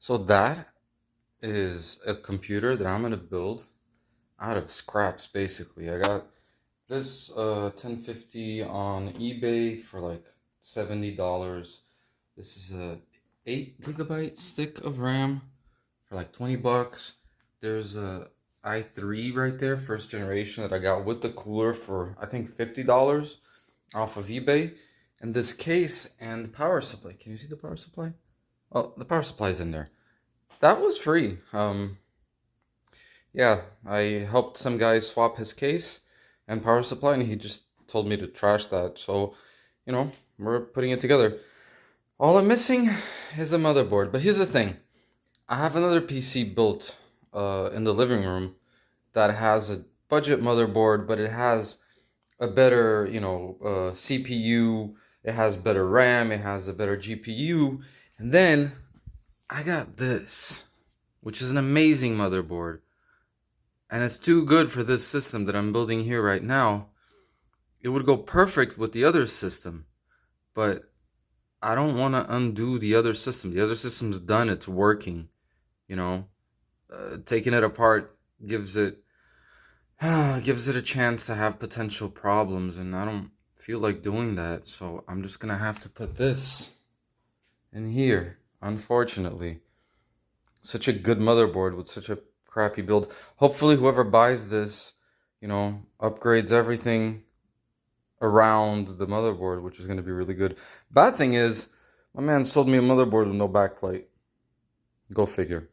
So that is a computer that I'm gonna build out of scraps, basically. I got this 1050 on eBay for like $70. This is a 8 GB stick of RAM for like 20 bucks. There's a i3 right there, first generation that I got with the cooler for I think $50 off of eBay. And this case and power supply. Can you see the power supply? Oh, the power supply's in there. That was free. Yeah, I helped some guy swap his case and power supply, and he just told me to trash that. So, we're putting it together. All I'm missing is a motherboard. But here's the thing: I have another PC built in the living room that has a budget motherboard, but it has a better, CPU. It has better RAM. It has a better GPU. And then I got this, which is an amazing motherboard. And it's too good for this system that I'm building here right now. It would go perfect with the other system, but I don't want to undo the other system. The other system's done, it's working, you know. Taking it apart gives it gives it a chance to have potential problems, and I don't feel like doing that. So I'm just gonna have to put this in here, unfortunately. Such a good motherboard with such a crappy build. Hopefully whoever buys this, upgrades everything around the motherboard, which is going to be really good. Bad thing is, my man sold me a motherboard with no backplate. Go figure.